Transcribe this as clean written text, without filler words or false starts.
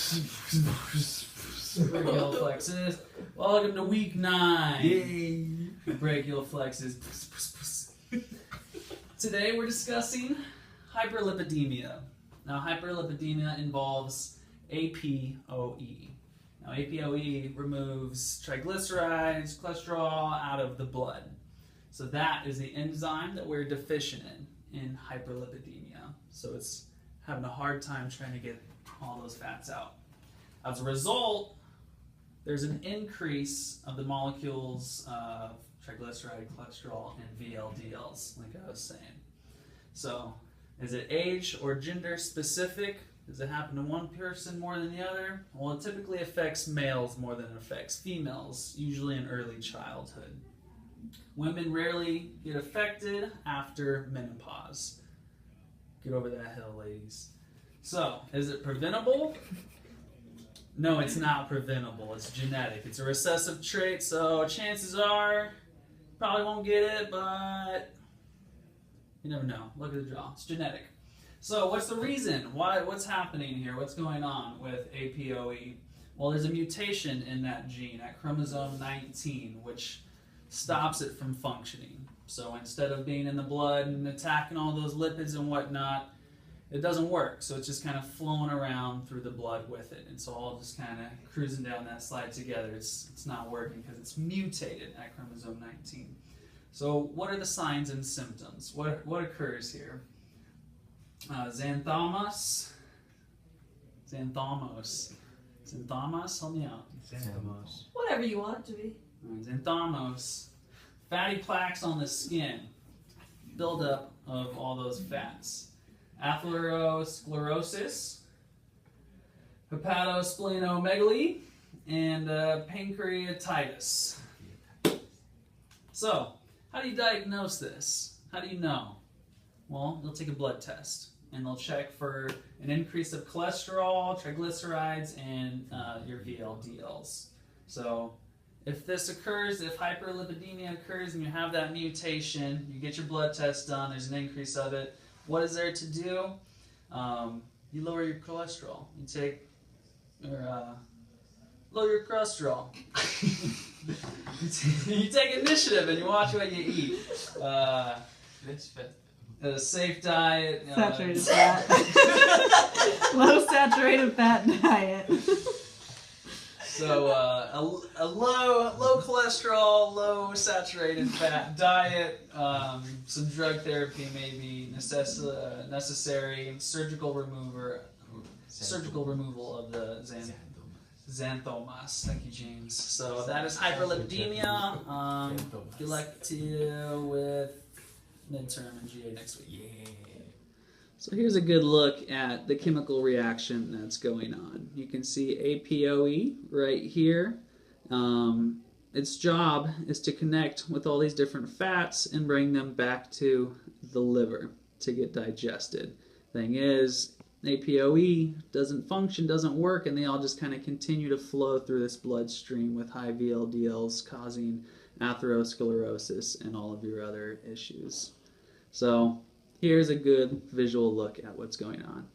Brachial flexes. Welcome to week 9. Yay! Brachial flexes. Today we're discussing hyperlipidemia. Now hyperlipidemia involves ApoE. Now ApoE removes triglycerides, cholesterol out of the blood. So that is the enzyme that we're deficient in hyperlipidemia. So it's having a hard time trying to get all those fats out. As a result, there's an increase of the molecules of triglyceride, cholesterol, and VLDLs, like I was saying. So, is it age or gender specific? Does it happen to one person more than the other? Well, it typically affects males more than it affects females, usually in early childhood. Women rarely get affected after menopause. Get over that hill, ladies. So, is it preventable? No, it's not preventable. It's genetic. It's a recessive trait, so chances are you probably won't get it, but you never know. Look at the jaw. It's genetic. So what's the reason? What's happening here? What's going on with ApoE? Well, there's a mutation in that gene, at chromosome 19, which stops it from functioning. So instead of being in the blood and attacking all those lipids and whatnot, it doesn't work, so it's just kind of flowing around through the blood with it. It's all just kind of cruising down that slide together. It's not working because it's mutated at chromosome 19. So what are the signs and symptoms? What occurs here? Xanthomas? Xanthomos. Xanthomas? Help me out. Xanthomos. Whatever you want it to be. Xanthomos. Fatty plaques on the skin. Buildup of all those fats. Atherosclerosis, hepatosplenomegaly, and pancreatitis. So, how do you diagnose this? How do you know? Well, they'll take a blood test, and they'll check for an increase of cholesterol, triglycerides, and your VLDLs. So, if this occurs, if hyperlipidemia occurs and you have that mutation, you get your blood test done, there's an increase of it. What is there to do? You lower your cholesterol. Lower your cholesterol. You take initiative and you watch what you eat. A safe diet. Saturated fat. Low saturated fat diet. So a low cholesterol, low saturated fat diet, some drug therapy may be necessary, surgical removal of the xanthomas. Thank you, James. So that is hyperlipidemia. Good luck to you with midterm and GA next week. Yeah. So here's a good look at the chemical reaction that's going on. You can see ApoE right here. Its job is to connect with all these different fats and bring them back to the liver to get digested. Thing is, ApoE doesn't function, doesn't work, and they all just kind of continue to flow through this bloodstream with high VLDLs causing atherosclerosis and all of your other issues. So here's a good visual look at what's going on.